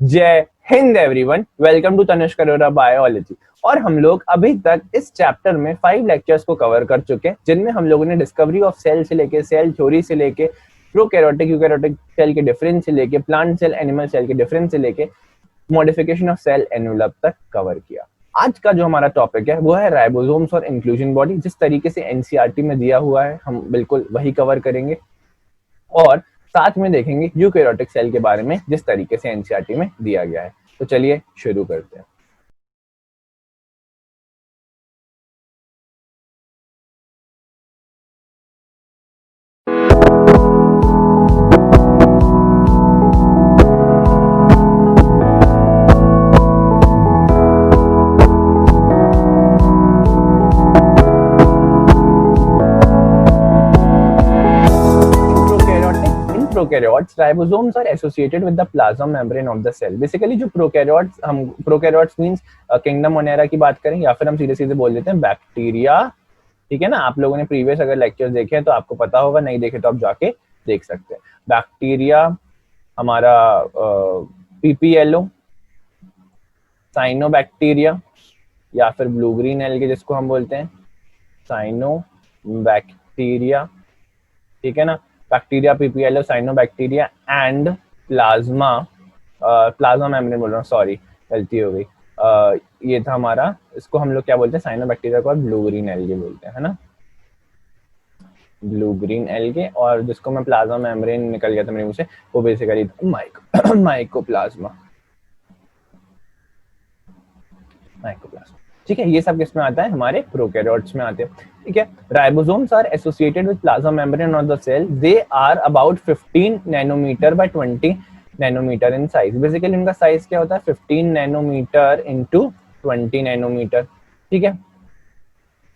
जय हिंद everyone, welcome to Tanush Karora biology. और हम लोग अभी तक इस चैप्टर में 5 लेक्चर्स को कवर कर चुके हैं, जिनमें हम लोगों ने डिस्कवरी ऑफ सेल से लेके सेल थ्योरी से लेके प्रोकैरियोटिक यूकैरियोटिक सेल के डिफरेंस से लेके प्लांट सेल एनिमल सेल के डिफरेंस से लेके मॉडिफिकेशन ऑफ सेल एनवेलप तक कवर किया। आज का जो हमारा टॉपिक है वो है राइबोसोम्स और इंक्लूजन बॉडी। जिस तरीके से एनसीईआरटी में दिया हुआ है हम बिल्कुल वही कवर करेंगे और साथ में देखेंगे यूकैरियोटिक सेल के बारे में जिस तरीके से एनसीईआरटी में दिया गया है। तो चलिए शुरू करते हैं। Prokaryotes, ribosomes are associated with the plasma membrane of the cell. Basically जो prokaryotes, हम prokaryotes means kingdom Monera की बात करें या फिर हम सीधे सीधे बोल देते हैं बैक्टीरिया। ठीक है ना, आप लोगों ने प्रीवियस अगर लेक्चर देखे हैं तो आपको पता होगा, नहीं देखे तो आप जाके देख सकते हैं। बैक्टीरिया हमारा पीपीएलओ, साइनोबैक्टीरिया या फिर ब्लू ग्रीन एल्गे जिसको हम बोलते हैं साइनोबैक्टीरिया। ठीक है ना, bacteria, PPLO, cyanobacteria and plasma, plasma membrane बोल रहा हूँ, सॉरी गलती हो गई। ये था हमारा, इसको हम लोग क्या बोलते हैं, साइनोबैक्टीरिया को ब्लू ग्रीन एल्गे बोलते हैं, है ना, ब्लू ग्रीन एल्गे। और जिसको मैं प्लाज्मा मेम्ब्रेन निकल गया था मेरे मुंह से, वो बेसिकली माइकोप्लाज्मा। ठीक है, ये सब किसमें आता है, हमारे प्रोकैरियोट्स में आते हैं। ठीक है, ribosomes are associated with plasma membrane of the cell. They are about 15 nanometre by 20 nanometre in size. Basically उनका साइज क्या होता है, 15 नैनोमीटर इंटू 20 नैनोमीटर। ठीक है,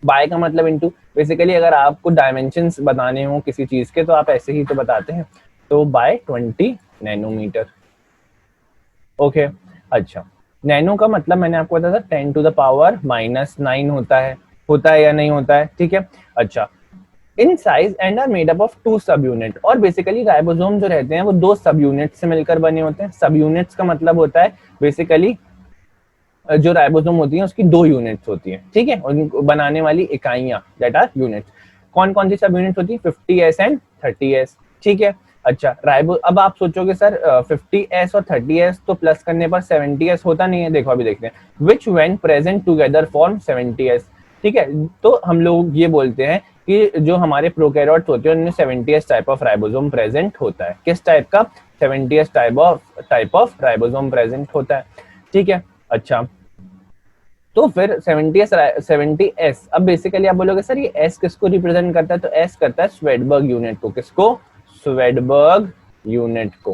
बाय का मतलब इंटू। बेसिकली अगर आपको डायमेंशंस बताने हो किसी चीज के तो आप ऐसे ही तो बताते हैं, तो बाय 20 नैनोमीटर। ओके, अच्छा, नैनो का मतलब मैंने आपको बताया था 10 टू द पावर -9 होता है या नहीं होता है। ठीक है, अच्छा, in size and are made up of 2 सब यूनिट। और बेसिकली राइबोसोम जो रहते हैं वो 2 सब यूनिट से मिलकर बने होते हैं। सब यूनिट्स का मतलब होता है बेसिकली जो राइबोसोम होती है उसकी 2 यूनिट्स होती हैं। ठीक है, उनको बनाने वाली इकाइयां दैट आर यूनिट्स। कौन कौन सी सब यूनिट होती है, 50s एंड 30s। ठीक है, अच्छा, अब आप सोचोगे सर 50s और 30s तो प्लस करने पर 70s होता नहीं है। देखो अभी देखते हैं, विच when present together form 70s। ठीक है, तो हम लोग ये बोलते हैं कि जो हमारे प्रोकैरियोट्स होते हैं उनमें 70s type of ribosome present होता है। किस टाइप का, 70s type of ribosome present होता है। ठीक है, अच्छा, तो फिर 70s। अब बेसिकली आप बोलोगे सर ये S किसको रिप्रेजेंट करता है, तो S करता है स्वेडबर्ग यूनिट को। किसको, स्वेडबर्ग यूनिट को।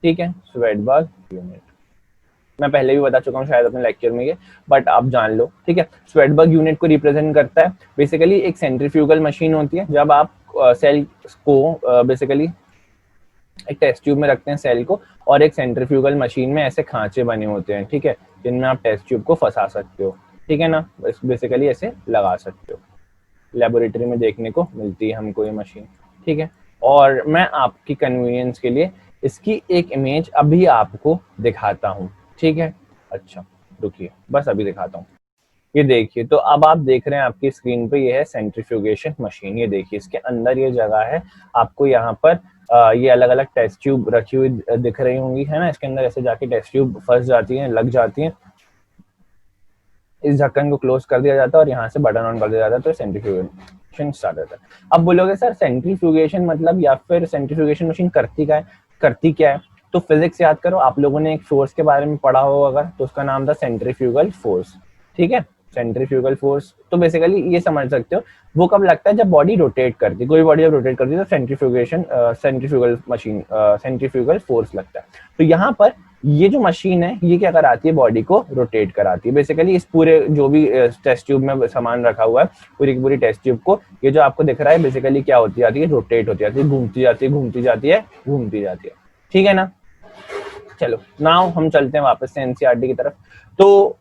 ठीक है, स्वेडबर्ग यूनिट मैं पहले भी बता चुका हूँ शायद अपने लेक्चर में ये, बट आप जान लो। ठीक है, स्वेडबर्ग यूनिट को रिप्रेजेंट करता है। बेसिकली एक सेंट्रीफ्यूगल मशीन होती है, जब आप सेल को बेसिकली एक टेस्ट ट्यूब में रखते हैं सेल को, और एक सेंट्रीफ्यूगल मशीन में ऐसे खांचे बने होते हैं। ठीक है, जिनमें आप टेस्ट ट्यूब को फंसा सकते हो। ठीक है ना, बेसिकली ऐसे लगा सकते हो। लेबोरेटरी में देखने को मिलती है हमको ये मशीन। ठीक है, और मैं आपकी कन्वीनियंस के लिए इसकी एक इमेज अभी आपको दिखाता हूँ। ठीक है, अच्छा रुकिए, बस अभी दिखाता हूँ। ये देखिए, तो अब आप देख रहे हैं आपकी स्क्रीन पे, ये है सेंट्रीफ्यूगेशन मशीन। ये देखिए, इसके अंदर ये जगह है, आपको यहाँ पर ये अलग अलग टेस्ट ट्यूब रखी हुई दिख रही होंगी, है ना। इसके अंदर ऐसे जाके टेस्ट ट्यूब फंस जाती हैं, लग जाती हैं। इस ढक्कन को क्लोज कर दिया जाता है और यहाँ से बटन ऑन कर दिया जाता है, तो सेंट्रीफ्यूगेशन स्टार्ट होता है। अब बोलोगे सर सेंट्रीफ्यूगेशन मतलब या फिर सेंट्रीफ्यूगेशन मशीन करती क्या है, तो फिजिक्स याद करो। आप लोगों ने एक फोर्स के बारे में पढ़ा हो अगर, तो उसका नाम था सेंट्रीफ्यूगल फोर्स। ठीक है, सेंट्रीफ्यूगल फोर्स, तो बेसिकली ये समझ सकते हो वो कब लगता है, जब बॉडी रोटेट करती है। कोई बॉडी जब रोटेट करती है तो सेंट्रीफ्यूगल मशीन, सेंट्रीफ्यूगल फोर्स लगता है। तो यहाँ पर ये जो मशीन है ये क्या कराती है, बॉडी को रोटेट कराती है। बेसिकली इस पूरे जो भी टेस्ट ट्यूब में सामान रखा हुआ है, पूरी की पूरी टेस्ट ट्यूब को, ये जो आपको दिख रहा है बेसिकली क्या होती जाती है, रोटेट होती जाती है, घूमती जाती है, घूमती जाती है, घूमती जाती है। ठीक है ना, चलो नाउ हम चलते हैं वापस से एनसीईआरटी की तरफ। तो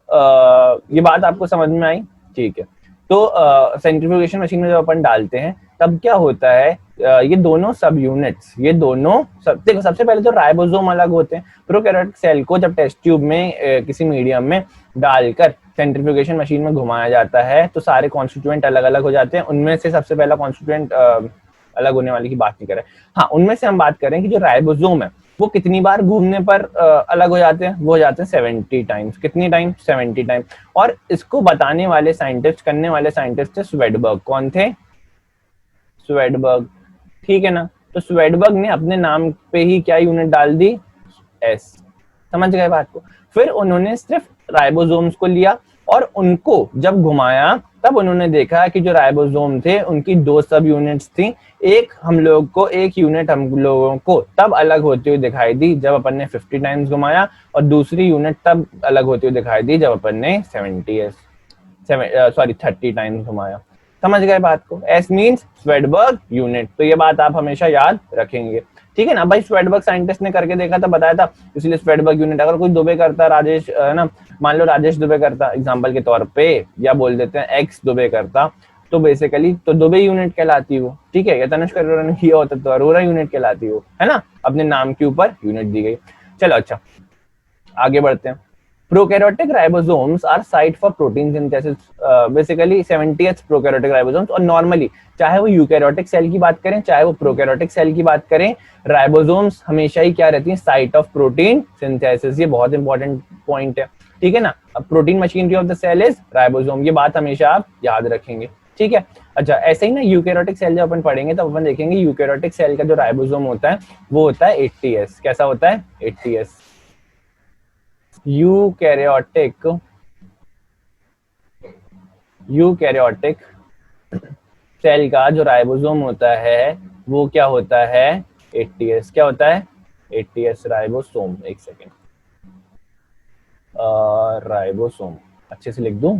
ये बात आपको समझ में आई, ठीक है। तो सेंट्रीफ्यूगेशन मशीन में जब अपन डालते हैं तब क्या होता है, ये दोनों सब यूनिट्स, ये दोनों देखो सबसे पहले तो राइबोसोम अलग होते हैं। प्रोकैरियोटिक सेल को जब टेस्ट ट्यूब में किसी मीडियम में डालकर सेंट्रीफ्यूगेशन मशीन में घुमाया जाता है तो सारे कॉन्स्टिट्यूएंट अलग अलग हो जाते हैं। उनमें से सबसे पहला कॉन्स्टिट्यूएंट अलग होने वाली की बात नहीं करें, हाँ उनमें से हम बात करें कि जो राइबोसोम है वो कितनी बार घूमने पर अलग हो जाते हैं, वो हो जाते हैं 70 टाइम्स। कितनी टाइम? 70 टाइम। और इसको बताने वाले साइंटिस्ट, करने वाले साइंटिस्ट थे स्वेडबर्ग। कौन थे? स्वेडबर्ग, ठीक है ना। तो स्वेडबर्ग ने अपने नाम पे ही क्या यूनिट डाल दी? एस। समझ गए बात को? फिर उन्होंने सिर्फ राइबोसोम्स को लिया और उनको जब घुमाया तब उन्होंने देखा कि जो राइबोसोम थे उनकी दो सब यूनिट्स थी। एक हम लोग को, एक यूनिट हम लोगों को तब अलग होती हुई दिखाई दी जब अपन ने 50 टाइम्स घुमाया, और दूसरी यूनिट तब अलग होती हुई दिखाई दी जब अपन ने 30 टाइम्स घुमाया। समझ गए बात को? S means Svedberg unit. तो ये बात आप हमेशा याद रखेंगे, ठीक है ना भाई। स्वेडबर्ग साइंटिस्ट ने करके देखा था, बताया था, इसलिए स्वेडबर्ग यूनिट। अगर कोई दुबे करता, राजेश ना, मान लो राजेश दुबे करता एग्जांपल के तौर पे, या बोल देते हैं एक्स दुबे करता, तो बेसिकली तो दुबे यूनिट कहलाती वो, ठीक है। या तनुष्क अरोरा ने किया होता तो अरोरा यूनिट कहलाती वो, है ना। अपने नाम के ऊपर यूनिट दी गई। चलो अच्छा आगे बढ़ते हैं। Prokaryotic ribosomes are site for protein synthesis. Basically 70th prokaryotic ribosomes. और नॉर्मली चाहे वो यूकैरियोटिक सेल की बात करें चाहे वो प्रोकैरियोटिक सेल की बात करें, राइबोसोम्स हमेशा ही क्या रहती हैं? Site of protein synthesis. ये बहुत इंपॉर्टेंट पॉइंट है, ठीक है ना। अब protein machinery of the cell is ribosome, ये बात हमेशा आप याद रखेंगे, ठीक है। अच्छा ऐसे ही ना यूकैरियोटिक सेल जब अपन पढ़ेंगे तब अपन देखेंगे यूकैरियोटिक सेल का जो राइबोसोम होता है वो होता है 80S। कैसा होता है? 80S। यूकैरियोटिक सेल का जो राइबोसोम होता है वो क्या होता है? 80S। क्या होता है? 80S ribosome. एक सेकेंड, राइबोसोम अच्छे से लिख दूं,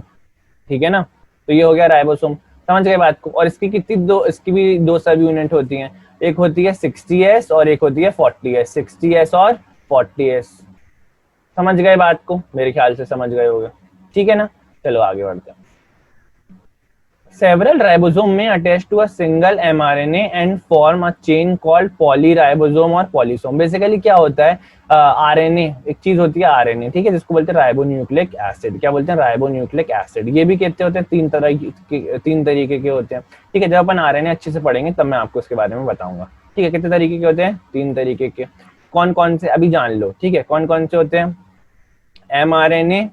ठीक है ना। तो ये हो गया राइबोसोम। समझ गए बात को? और इसकी इसकी भी दो सब यूनिट होती हैं, एक होती है 60S और एक होती है 40S। 60S और 40S। समझ गए बात को? मेरे ख्याल से समझ गए होंगे, ठीक है ना। चलो आगे बढ़ते हैं। Several ribosome may attach to a single mRNA and form a chain called polyribosome और polysome। बेसिकली क्या होता है? आरएनए, एक चीज होती है आरएनए, ठीक है, जिसको बोलते हैं राइबोन्यूक्लिक एसिड। क्या बोलते हैं? Ribonucleic acid. ये भी कहते होते हैं तीन तरीके के होते हैं, ठीक है। जब अपन आरएनए अच्छे से पढ़ेंगे तब मैं आपको इसके बारे में बताऊंगा, ठीक है। कितने तरीके के होते हैं? 3 तरीके के। कौन कौन से अभी जान लो, ठीक है। कौन कौन से होते हैं? mRNA,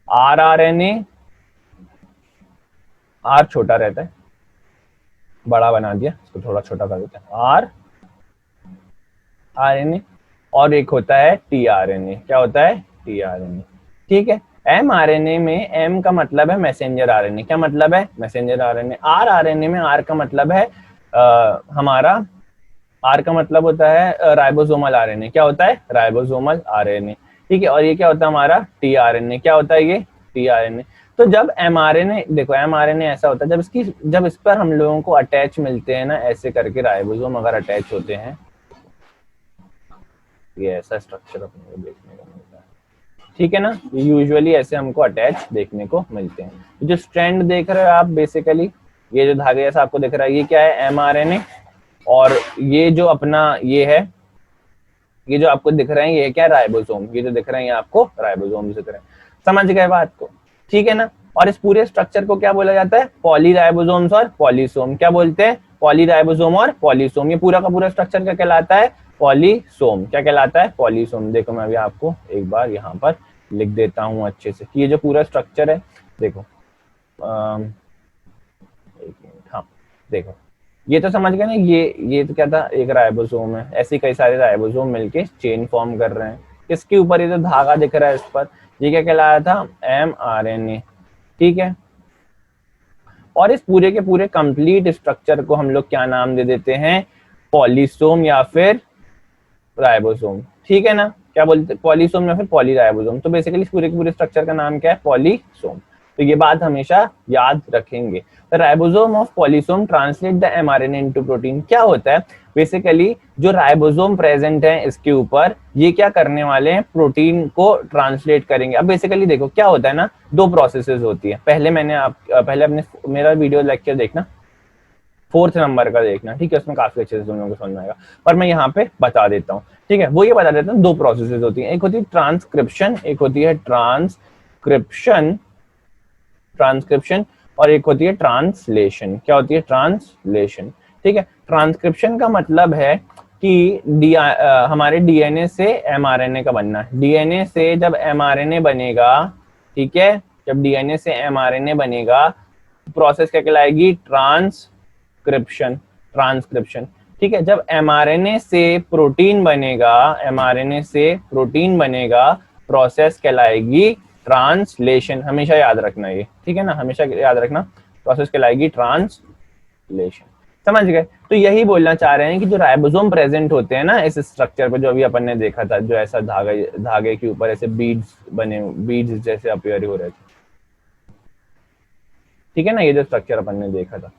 rRNA, आर छोटा रहता है, बड़ा बना दिया, इसको थोड़ा छोटा कर देते हैं, आर आरएनए, और एक होता है टीआरएनए। क्या होता है? टीआरएनए, ठीक है। एमआरएनए में एम का मतलब है मैसेंजर आरएनए। क्या मतलब है? Messenger RNA. आर आरएनए में आर का मतलब है हमारा, आर का मतलब होता है राइबोसोमल आरएनए। क्या होता है? राइबोसोमल आरएनए, ठीक है। और ये क्या होता है हमारा? टीआरएनए। क्या होता है ये? टीआरएनए। तो जब एमआरएनए, देखो एमआरएनए ऐसा होता है जब इस पर हम लोगों को अटैच मिलते हैं ना, ऐसे करके राइबोसोम अगर अटैच होते हैं, ये ऐसा स्ट्रक्चर अपने को देखने को मिलता है, ठीक है ना। ये यूजुअली ऐसे हमको अटैच देखने को मिलते हैं। जो स्ट्रैंड देख रहे हो आप, बेसिकली ये जो धागे जैसा आपको दिख रहा है, ये क्या है? एमआरएनए। और ये जो अपना ये है, ये जो आपको दिख रहे हैं ये क्या? राइबोसोम। ये जो दिख रहे हैं ये आपको राइबोसोम दिख रहे हैं। समझ गए बात को? ठीक है ना। और इस पूरे स्ट्रक्चर को क्या बोला जाता है? पॉलीराइबोसोम्स और पॉलीसोम। क्या बोलते हैं? पॉलीराइबोसोम और पॉलीसोम। ये पूरा का पूरा स्ट्रक्चर क्या कहलाता है? पॉलीसोम। क्या कहलाता है? पॉलीसोम। देखो मैं अभी आपको एक बार यहाँ पर लिख देता हूँ अच्छे से कि ये जो पूरा स्ट्रक्चर है, देखो एक मिनट, हाँ देखो, ये तो समझ गए ना। ये तो क्या था? एक राइबोसोम है। ऐसे कई सारे राइबोसोम मिलके चेन फॉर्म कर रहे हैं। इसके ऊपर ये जो धागा दिख रहा है इस पर, ये क्या कहलाया था? mRNA, ठीक है। और इस पूरे के पूरे कंप्लीट स्ट्रक्चर को हम लोग क्या नाम दे देते हैं? पॉलीसोम या फिर राइबोसोम, ठीक है ना। क्या बोलते हैं? पॉलीसोम या फिर पॉलीराइबोसोम। तो बेसिकली इस पूरे के पूरे स्ट्रक्चर का नाम क्या है? पॉलीसोम। तो ये बात हमेशा याद रखेंगे। The ribosome of polysome translate the mRNA into protein. क्या होता है बेसिकली, जो राइबोसोम प्रेजेंट है इसके ऊपर, ये क्या करने वाले हैं, प्रोटीन को ट्रांसलेट करेंगे। अब बेसिकली देखो क्या होता है ना, दो प्रोसेसेस होती है। पहले अपने मेरा वीडियो लेक्चर देखना, 4th नंबर का देखना, ठीक है, उसमें काफी अच्छे से तुम लोगों को समझ में आएगा, पर मैं यहाँ पे बता देता हूँ, ठीक है। वो ये बता देता हूँ, दो प्रोसेसेस होती हैं, एक होती है ट्रांसक्रिप्शन, एक होती है ट्रांसक्रिप्शन और एक होती है ट्रांसलेशन। क्या होती है? ट्रांसलेशन, ठीक है। ट्रांसक्रिप्शन का मतलब है कि हमारे डीएनए से एमआरएनए का बनना। डीएनए से जब एमआरएनए बनेगा, ठीक है, जब डीएनए से एमआरएनए बनेगा, प्रोसेस क्या कहलाएगी? ट्रांसक्रिप्शन। ठीक है। जब एमआरएनए से प्रोटीन बनेगा, प्रोसेस कहलाएगी ट्रांसलेशन। हमेशा याद रखना ये, ठीक है ना, हमेशा याद रखना, प्रोसेस कहलाएगी ट्रांसलेशन। समझ गए? तो यही बोलना चाह रहे हैं कि जो राइबोसोम प्रेजेंट होते हैं ना इस स्ट्रक्चर पे, जो अभी अपन ने देखा था, जो ऐसा धागे के ऊपर ऐसे बीड्स जैसे अपीयर हो रहे थे, ठीक है ना, ये जो स्ट्रक्चर अपन ने देखा था,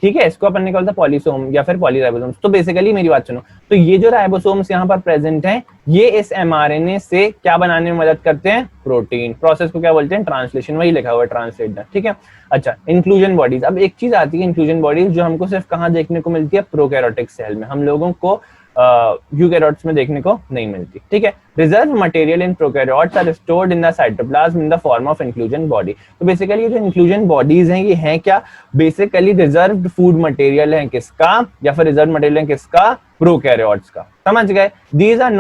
ठीक है, इसको अपन ने कहा था पॉलीसोम या फिर पॉलीराइबोसोम्स। तो बेसिकली मेरी बात सुनो, तो ये जो राइबोसोम्स यहाँ पर प्रेजेंट हैं, ये इस एमआरएनए से क्या बनाने में मदद करते हैं? प्रोटीन। प्रोसेस को क्या बोलते हैं? ट्रांसलेशन। वही लिखा हुआ है ट्रांसलेट, ठीक है। अच्छा, इंक्लूजन बॉडीज। अब एक चीज आती है इंक्लूजन बॉडीज, जो हमको सिर्फ कहाँ देखने को मिलती है? प्रोकैरियोटिक सेल में। हम लोगों को यूकैरियोट्स में देखने को नहीं मिलती, ठीक है। Reserve material in prokaryotes are stored in the cytoplasm in the form of inclusion body. तो बेसिकली ये जो इंक्लूजन बॉडीज हैं, ये हैं क्या? बेसिकली रिजर्व्ड फूड मटेरियल है किसका, या फिर रिजर्व मटेरियल है किसका? प्रोकैरियोट्स का। समझ गए? These are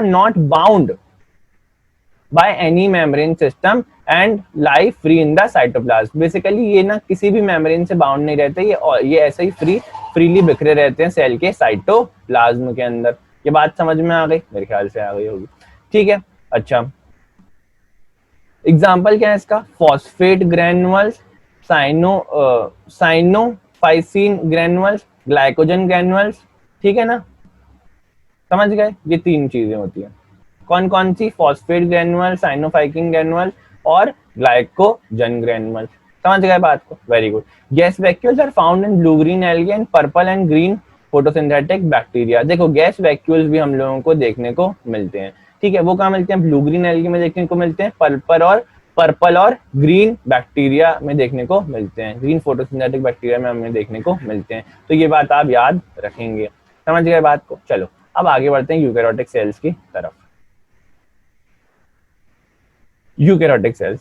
not bound by any membrane system and lie free in the cytoplasm। Basically ये ना किसी भी मेम्ब्रेन से बाउंड नहीं रहते, ये ऐसे ही फ्रीली बिखरे रहते हैं सेल के साइटोप्लाज्म के अंदर। ये बात समझ में आ गई? मेरे ख्याल से आ गई होगी, ठीक है। अच्छा, एग्जाम्पल क्या है इसका? Phosphate Granules, cyanophycin Granules, glycogen Granules, ठीक है ना। समझ गए? ये तीन चीजें होती है। कौन कौन सी? फॉस्फेट ग्रैन्युअल, साइनोफाइसिन ग्रैन्युअल और ग्लाइकोजन ग्रैन्युअल। समझ गए बात को? Very good. Gas vacuoles are found in blue green algae and purple and green photosynthetic bacteria. देखो, गैस वैक्यूल्स भी हम लोगों को देखने को मिलते हैं, ठीक है। वो कहाँ मिलते हैं? ब्लू ग्रीन एल्गी में देखने को मिलते हैं, पर्पल और ग्रीन बैक्टीरिया में देखने को मिलते हैं, ग्रीन फोटोसिंथेटिक बैक्टीरिया में हमें देखने को मिलते हैं। तो ये बात आप याद रखेंगे। समझ गए बात को? चलो अब आगे बढ़ते हैं यूकैरियोटिक सेल्स की तरफ। Eukaryotic cells.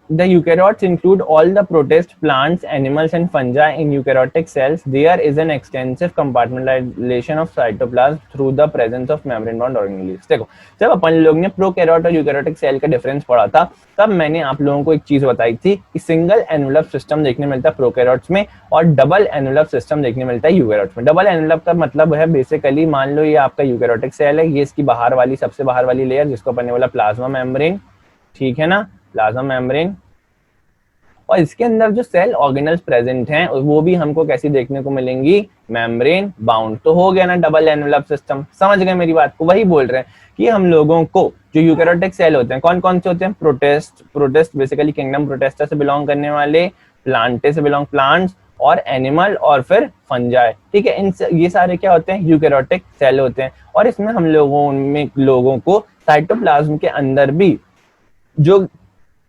The eukaryotes include all the protist, plants, animals and fungi. In eukaryotic cells, there is an extensive compartmentalization of cytoplasm through the presence of membrane-bound organelles. देखो, जब अपन लोग ने प्रोकैरियोट और eukaryotic cell का difference पढ़ा था, तब मैंने आप लोगों को एक चीज बताई थी कि सिंगल एन्वेलप सिस्टम देखने मिलता है प्रोकैरियोट्स में और डबल एन्वेलप सिस्टम देखने मिलता है यूकैरियोट्स में। डबल एन्वेलप का मतलब है बेसिकली, मान लो ये आपका यूकैरियोटिक सेल है, ये इसकी सबसे बाहर वाली लेयर, जिसको अपन ने बोला प्लाज्मा मेम्ब्रेन, ठीक है ना, प्लाज्मा मेम्ब्रेन। और इसके अंदर जो सेल ऑर्गेनल्स प्रेजेंट हैं वो भी हमको कैसी देखने को मिलेंगी? Membrane bound. तो हो गया ना डबल एनवेलप सिस्टम। समझ गए मेरी बात को? वही बोल रहे हैं कि हम लोगों को जो यूकैरियोटिक सेल होते हैं, कौन कौन से होते हैं? प्रोटिस्ट बेसिकली किंगडम प्रोटिस्टा से बिलोंग करने वाले, प्लांट्स और एनिमल और फिर फंजाई, ठीक है। ये सारे क्या होते हैं? यूकैरियोटिक सेल होते हैं। और इसमें हम लोगों को साइटोप्लाज्म के अंदर भी जो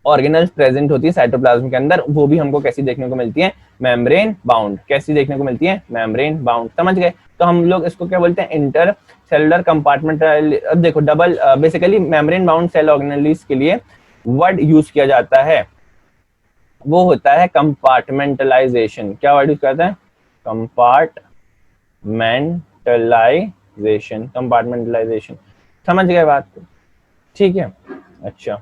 ऑर्गेनल्स प्रेजेंट होती है साइटोप्लाज्म के अंदर, वो भी हमको कैसी देखने को मिलती है? Membrane bound. कैसी देखने को मिलती है? Membrane bound. समझ गए? तो हम लोग इसको क्या बोलते हैं? Intercellular compartment. अब देखो, double basically membrane bound cell organelles के लिए वर्ड यूज किया जाता है, वो होता है कंपार्टमेंटलाइजेशन। क्या वर्ड यूज करता है? कंपार्टमेंटलाइजेशन। समझ गए बात को? ठीक है। अच्छा,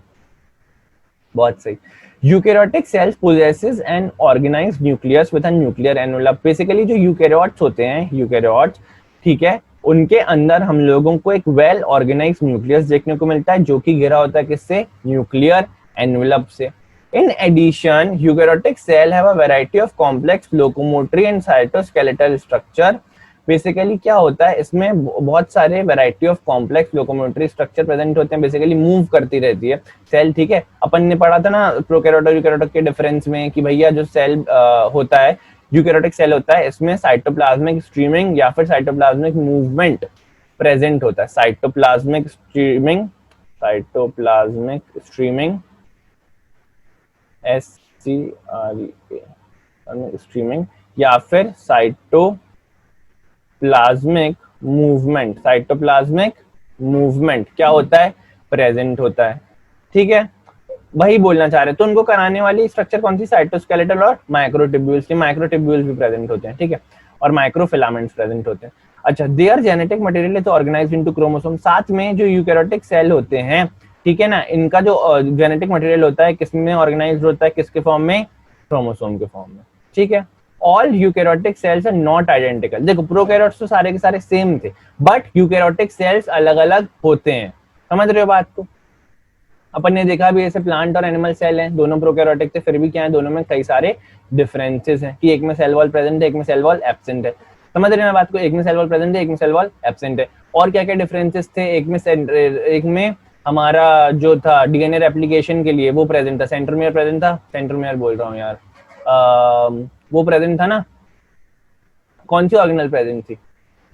बहुत सही। Eukaryotic cells possesses an organised nucleus with a nuclear envelope. Basically जो यूकैरियोट्स होते हैं, यूकैरियोट्स, ठीक है, उनके अंदर हम लोगों को एक वेल ऑर्गेनाइज्ड न्यूक्लियस देखने को मिलता है, जो कि घिरा होता है किससे? न्यूक्लियर एनवेलप से। In addition, eukaryotic cell have a variety of complex locomotory and cytoskeletal structure basically क्या होता है इसमें, बहुत सारे variety of complex locomotory structure present होते हैं, बेसिकली मूव करती रहती है सेल, ठीक है। अपन ने पढ़ा था ना प्रोकैरियोट और यूकैरियोटिक के डिफरेंस में कि भैया जो सेल होता है, यूकैरियोटिक सेल होता है, इसमें साइटोप्लाज्मिक स्ट्रीमिंग या फिर साइटोप्लाज्मिक मूवमेंट प्रेजेंट होता है। Cytoplasmic streaming, cytoplasmic streaming, SCREA streaming, या फिर साइटोप्लाज्मिक मूवमेंट, साइटोप्लाज्मिक मूवमेंट क्या होता है, प्रेजेंट होता है, ठीक है। वही बोलना चाह रहे, तो उनको कराने वाली स्ट्रक्चर कौन सी, साइटोस्केलेटल और माइक्रोट्यूब्यूल्स की, माइक्रोट्यूब्यूल्स भी प्रेजेंट होते हैं, ठीक है, और माइक्रोफिलामेंट्स प्रेजेंट होते हैं। अच्छा, there genetic material is organised into chromosome, साथ में जो यूकैरियोटिक सेल होते हैं, ठीक है ना, इनका जो जेनेटिक मटेरियल होता है किसमें ऑर्गेनाइज्ड होता है, किसके फॉर्म में, क्रोमोसोम के फॉर्म में, ठीक है। All eukaryotic cells are not identical, देखो प्रोकैरियोट्स तो सारे के सारे सेम थे, बट यूकैरियोटिक सेल्स अलग अलग होते हैं, समझ रहे हो बात को। अपन ने देखा भी ऐसे प्लांट और एनिमल सेल हैं, दोनों प्रोकैरियोटिक थे, फिर भी क्या है, दोनों में कई सारे डिफरेंसेस हैं कि एक में सेल वॉल प्रेजेंट है, एक में सेल वॉल एब्सेंट है, समझ रहे हैं बात को, एक में सेल वॉल प्रेजेंट है, एक में सेल वॉल एब्सेंट है। और क्या क्या डिफरेंसेस थे, एक में हमारा जो था डीएनए रेप्लिकेशन के लिए वो प्रेजेंट था, सेंट्रोमियर प्रेजेंट था, सेंट्रोमियर बोल रहा हूँ यार, वो प्रेजेंट था ना, कौन सी ऑर्गेनल प्रेजेंट थी,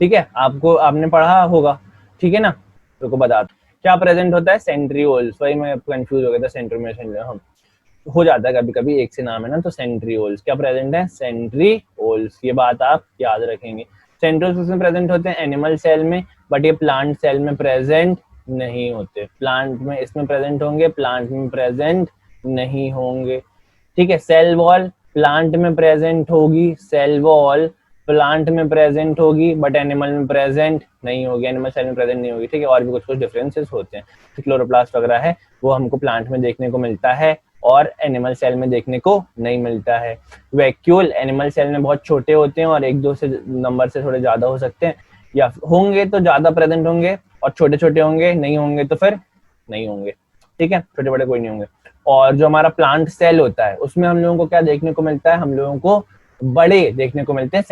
ठीक है, आपको आपने पढ़ा होगा, ठीक है ना, तो को बता दो क्या प्रेजेंट होता है, सेंट्रियोल्स, वही मैं कंफ्यूज हो गया था, सेंट्रोमियर हम हो जाता है कभी कभी, एक से नाम है ना, तो सेंट्रियोल्स क्या प्रेजेंट है, सेंट्रियोल्स, ये बात आप याद रखेंगे। सेंट्रियोल्स उसमें प्रेजेंट होते हैं एनिमल सेल में, बट ये प्लांट सेल में प्रेजेंट नहीं होते, प्लांट में इसमें प्रेजेंट होंगे, प्लांट में प्रेजेंट नहीं होंगे, ठीक है। सेल वॉल प्लांट में प्रेजेंट होगी, सेल वॉल प्लांट में प्रेजेंट होगी, बट एनिमल में प्रेजेंट नहीं होगी, एनिमल सेल में प्रेजेंट नहीं होगी, ठीक है। और भी कुछ कुछ डिफरेंसेस होते हैं, क्लोरोप्लास्ट वगैरह है वो हमको प्लांट में देखने को मिलता है और एनिमल सेल में देखने को नहीं मिलता है। वैक्यूल एनिमल सेल में बहुत छोटे होते हैं और एक दो से नंबर से थोड़े ज्यादा हो सकते हैं, या होंगे तो ज्यादा प्रेजेंट होंगे, और छोटे छोटे होंगे, नहीं होंगे तो फिर नहीं होंगे, ठीक है, छोटे बड़े कोई नहीं होंगे। और जो हमारा प्लांट सेल होता है उसमें हम लोगों को क्या देखने को मिलता है, हम लोगों को बड़े देखने को मिलते हैं,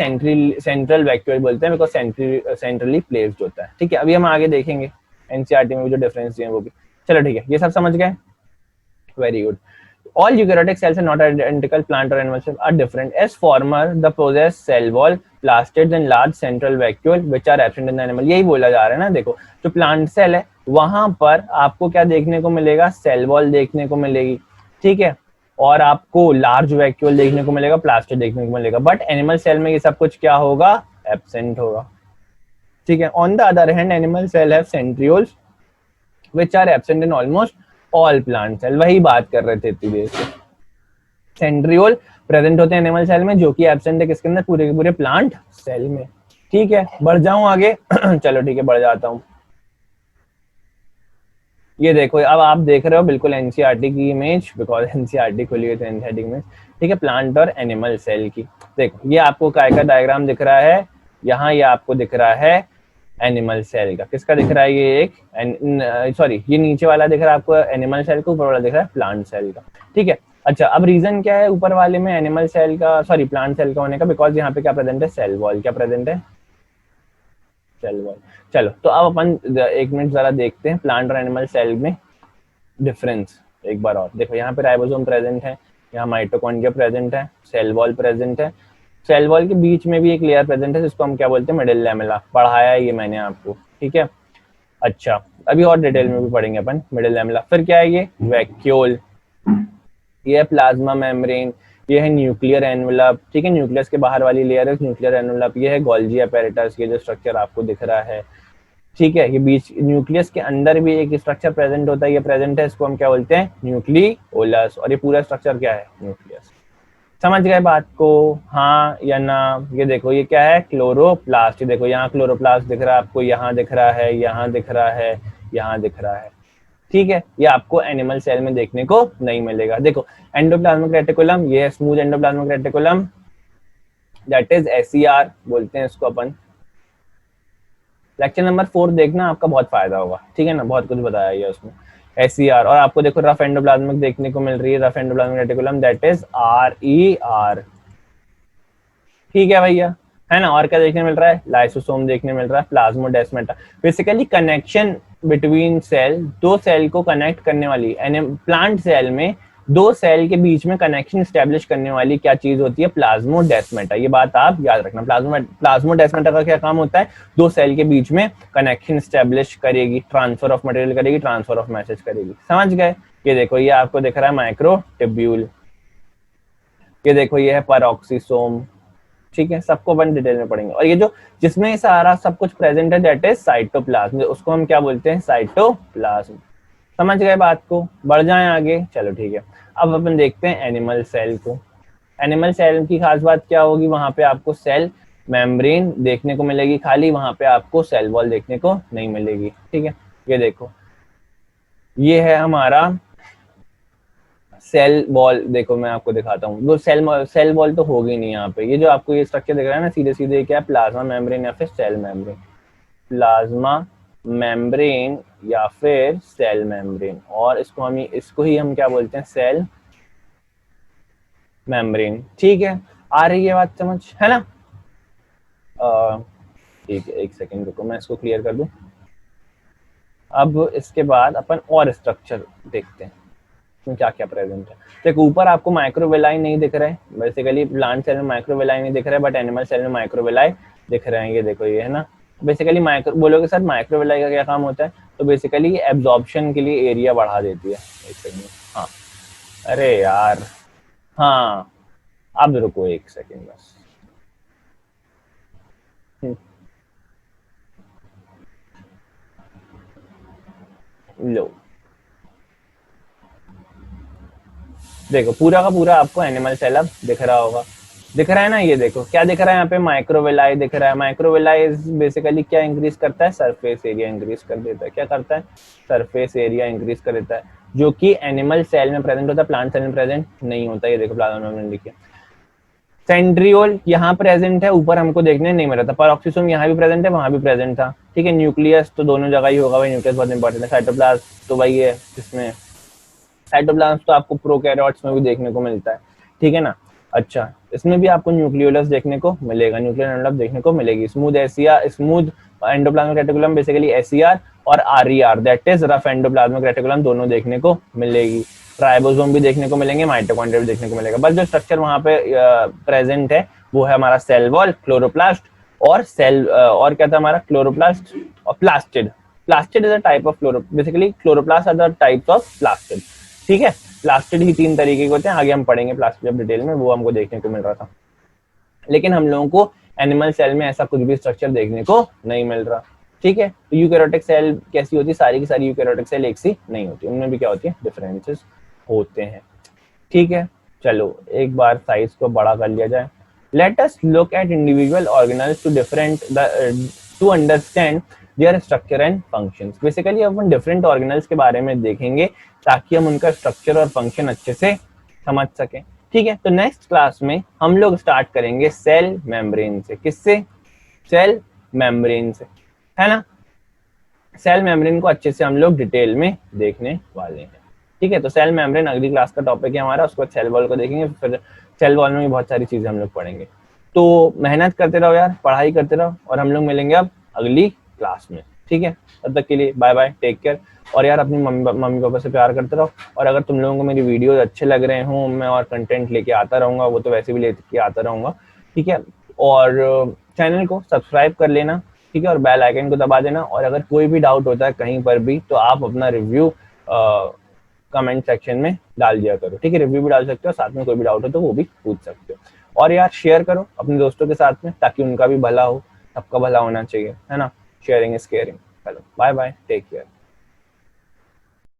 सेंट्रल वैक्यूल बोलते हैं, बिकॉज सेंट्रली प्लेस्ड होता है, ठीक है। अभी हम आगे देखेंगे एनसीईआरटी में भी जो डिफरेंस है वो भी, चलो ठीक है, ये सब समझ गए, very good. All eukaryotic cells are not identical. Plant or animal cells are different. As former, the possess cell wall, plastids and large central vacuole which are absent in the animal. यही बोला जा रहा है ना, देखो जो plant cell है वहां पर आपको क्या देखने को मिलेगा, सेल वॉल देखने को मिलेगी, ठीक है, और आपको लार्ज वैक्यूल देखने को मिलेगा, प्लास्टिड देखने को मिलेगा, बट एनिमल सेल में ये सब कुछ क्या होगा, एब्सेंट होगा, ठीक है। On the other hand animal cell have centrioles which are absent in almost all plant cell, वही बात कर रहे थे इतनी देर से, सेंट्रियोल प्रेजेंट होते हैं एनिमल सेल में, जो कि एब्सेंट है किसके अंदर, पूरे के पूरे प्लांट सेल में, ठीक है। बढ़ जाऊं आगे चलो ठीक है, बढ़ जाता हूं। ये देखो अब आप देख रहे हो बिल्कुल एनसीईआरटी की इमेज, बिकॉज एनसीईआरटी खुली हुई है एनसीईआरटी की इमेज, ठीक है, प्लांट और एनिमल सेल की। देखो ये आपको काय का डायग्राम दिख रहा है, यहाँ ये आपको दिख रहा है एनिमल सेल का, किसका दिख रहा है, ये एक सॉरी ये नीचे वाला दिख रहा है आपको एनिमल सेल का, ऊपर वाला दिख रहा है प्लांट सेल का, ठीक है। अच्छा, अब रीजन क्या है ऊपर वाले में एनिमल सेल का, सॉरी प्लांट सेल का होने का, बिकॉज यहाँ पे क्या प्रेजेंट है, सेल वॉल, क्या प्रेजेंट है, सेल वॉल। चलो तो अब अपन एक मिनट जरा देखते हैं प्लांट और एनिमल सेल में डिफरेंस एक बार और। देखो यहाँ पे राइबोसोम प्रेजेंट है, यहाँ माइटोकॉन्ड्रिया प्रेजेंट है, सेल वॉल प्रेजेंट है, सेल वॉल के बीच में भी एक लेयर प्रेजेंट है जिसको हम क्या बोलते हैं, मिडिल लैमेला, पढ़ाया है ये मैंने आपको, ठीक है। अच्छा, अभी और डिटेल में भी पढ़ेंगे अपन मिडिल लैमेला। फिर क्या है ये वैक्यूल, ये है प्लाज्मा मेम्ब्रेन, ये है न्यूक्लियर एनवेलप, ठीक है, न्यूक्लियस के बाहर वाली लेयर है न्यूक्लियर एनवेलप, ये है गोल्जी अपैरेटस, ये जो स्ट्रक्चर आपको दिख रहा है, ठीक है। ये बीच न्यूक्लियस के अंदर भी एक स्ट्रक्चर प्रेजेंट होता है, ये प्रेजेंट है, इसको हम क्या बोलते हैं, न्यूक्लियोलस, और ये पूरा स्ट्रक्चर क्या है, न्यूक्लियस। समझ गए बात को, हाँ या ना। ये देखो ये क्या है, क्लोरोप्लास्ट, देखो यहाँ क्लोरोप्लास्ट दिख रहा है आपको, यहाँ दिख रहा है, यहाँ दिख रहा है, यहाँ दिख रहा है, ठीक है। ये आपको एनिमल सेल में देखने को नहीं मिलेगा। देखो एंडोप्लाज्मिक रेटिकुलम, ये है smooth endoplasmic reticulum, that is SER बोलते हैं इसको अपन। लेक्चर नंबर 4 देखना, आपका बहुत फायदा होगा, ठीक है ना, बहुत कुछ बताया गया उसमें, SER। और आपको देखो रफ एंडोप्लाज्मिक देखने को मिल रही है, rough endoplasmic reticulum, that is RER, ठीक है भैया। है ना। और क्या देखने मिल रहा है, लाइसोसोम देखने मिल रहा है, plasmodesmata, basically connection between cell, दो सेल को कनेक्ट करने वाली, प्लांट सेल में दो सेल के बीच में कनेक्शन स्टैब्लिश करने वाली क्या चीज होती है, प्लाज्मोडेस्माटा। ये बात आप याद रखना, प्लाज्मोडेस्माटा का क्या काम होता है, दो सेल के बीच में कनेक्शन स्टैब्लिश करेगी, ट्रांसफर ऑफ मटेरियल करेगी, ट्रांसफर ऑफ मैसेज करेगी। समझ गए। ये देखो, ये आपको दिख रहा है माइक्रोट्यूब्यूल, ये देखो ये है पेरोक्सिसोम। ठीक है, सबको अपन डिटेल में पढ़ेंगे। और ये जो जिसमें सारा सब कुछ प्रेजेंट है, दैट इज साइटोप्लाज्म, उसको हम क्या बोलते हैं, साइटोप्लाज्म। समझ गए बात को, बढ़ जाएं आगे, चलो ठीक है। अब अपन देखते हैं एनिमल सेल को। एनिमल सेल की खास बात क्या होगी, वहां पे आपको सेल मेम्ब्रेन देखने को मिलेगी खाली, वहां पे आपको सेल वॉल देखने को नहीं मिलेगी। ठीक है, ये देखो, ये है हमारा सेल वॉल। देखो मैं आपको दिखाता हूँ, वो सेल वॉल तो होगी नहीं यहाँ पे। ये जो आपको ये स्ट्रक्चर दिख रहा है ना, सीधे सीधे क्या है, प्लाज्मा मेम्ब्रेन या फिर सेल मेम्ब्रेन, प्लाज्मा मेम्ब्रेन या फिर सेल मेम्ब्रेन, और इसको ही हम क्या बोलते हैं, सेल मेम्ब्रेन। ठीक है, आ रही है बात समझ, है ना। ठीक है, एक सेकेंड रुको, मैं इसको क्लियर कर दूं। अब इसके बाद अपन और स्ट्रक्चर देखते हैं में क्या क्या प्रेजेंट है। देखो, ऊपर आपको माइक्रोवेलाई नहीं दिख रहे हैं, बेसिकली प्लांट सेल में माइक्रोवेलाई नहीं दिख रहा है, बट एनिमल सेल में माइक्रोवेलाई दिख रहे हैं। ये देखो, ये है ना, बेसिकली माइक्रो बोलोगे सर माइक्रोवेलाई का क्या काम होता है, तो बेसिकली एब्जॉर्प्शन के लिए एरिया बढ़ा देती है। एक सेकंड, हाँ, अरे यार, हाँ, अब रुको एक सेकंड बस। लो, देखो पूरा का पूरा आपको एनिमल सेल अब दिख रहा होगा, दिख रहा है ना। ये देखो क्या दिख रहा है यहाँ पे, माइक्रोवेलाई दिख रहा है। माइक्रोवेलाई बेसिकली क्या इंक्रीज करता है, सरफेस एरिया इंक्रीज कर देता है। क्या करता है, सरफेस एरिया इंक्रीज कर देता है, जो कि एनिमल सेल में प्रेजेंट होता है, प्लांट सेल में प्रेजेंट नहीं होता। ये देखो प्लाज्मा मेम्ब्रेन लिखिए, सेंट्रियोल यहाँ प्रेजेंट है, ऊपर हमको देखने नहीं मिल रहा था। पेरोक्सिसोम यहाँ भी प्रेजेंट है, वहां भी प्रेजेंट था। ठीक है, न्यूक्लियस तो दोनों जगह ही होगा भाई, न्यूक्लियस बहुत इंपॉर्टेंट है। साइटोप्लाज्म तो भाई है, इसमें साइटोप्लाज्म तो आपको प्रोकैरियोट्स में भी देखने को मिलता है। ठीक है ना। अच्छा, इसमें भी आपको न्यूक्लियोलस देखने को मिलेगा, न्यूक्लियर एनवलप देखने को मिलेगी। स्मूथ एसिया, smooth endoplasmic reticulum, basically SER और RER, that is rough endoplasmic reticulum, दोनों देखने को मिलेगी। ट्राइबोसोम भी देखने को मिलेंगे, माइटोकॉन्ड्रिया भी देखने को मिलेगा। बस जो स्ट्रक्चर वहां पे प्रेजेंट है वो है हमारा सेल वॉल, क्लोरोप्लास्ट और सेल और क्या था हमारा, क्लोरोप्लास्ट और plastid. Plastid is a type of basically chloroplast are the types of plastid. ठीक है, प्लास्टिड ही तीन तरीके के होते हैं, आगे हम पढ़ेंगे प्लास्टिड जब डिटेल में, वो हमको देखने को मिल रहा था। लेकिन हम लोगों को एनिमल सेल में ऐसा कुछ भी स्ट्रक्चर देखने को नहीं मिल रहा। ठीक है, तो यूकैरियोटिक सेल कैसी होती है, सारी की सारी यूकैरियोटिक सेल एक सी नहीं होती, उनमें भी क्या होती है, डिफरेंसेस होते हैं। ठीक है, चलो एक बार साइज को बड़ा कर लिया जाए। Let us look at individual organelles to understand their structure and functions. Basically अपन डिफरेंट ऑर्गेनल्स के बारे में देखेंगे ताकि हम उनका स्ट्रक्चर और फंक्शन अच्छे से समझ सकें। ठीक है, तो नेक्स्ट क्लास में हम लोग स्टार्ट करेंगे सेल मेम्ब्रेन से। किससे, सेल मेम्ब्रेन से, है ना। सेल मेम्ब्रेन को अच्छे से हम लोग डिटेल में देखने वाले हैं। ठीक है, तो सेल मेम्ब्रेन अगली क्लास का टॉपिक है हमारा, उसके बाद सेल वॉल को देखेंगे, फिर सेल वॉल में भी बहुत सारी चीजें हम लोग पढ़ेंगे। तो मेहनत करते रहो यार, पढ़ाई करते रहो, और हम लोग मिलेंगे अब अगली क्लास में। ठीक है, तब तक के लिए बाय बाय, टेक केयर। और यार अपनी मम्मी पापा से प्यार करते रहो, और अगर तुम लोगों को मेरी वीडियोस अच्छे लग रहे हों, मैं और कंटेंट लेके आता रहूंगा, वो तो वैसे भी लेके आता रहूंगा। ठीक है, और चैनल को सब्सक्राइब कर लेना। ठीक है, और बेल आइकन को दबा देना। और अगर कोई भी डाउट होता है कहीं पर भी, तो आप अपना रिव्यू कमेंट सेक्शन में डाल दिया करो। ठीक है, रिव्यू भी डाल सकते हो, साथ में कोई भी डाउट हो तो वो भी पूछ सकते हो। और यार शेयर करो अपने दोस्तों के साथ में, ताकि उनका भी भला हो, सबका भला होना चाहिए, है ना। Sharing is caring. चलो बाय बाय, टेक केयर।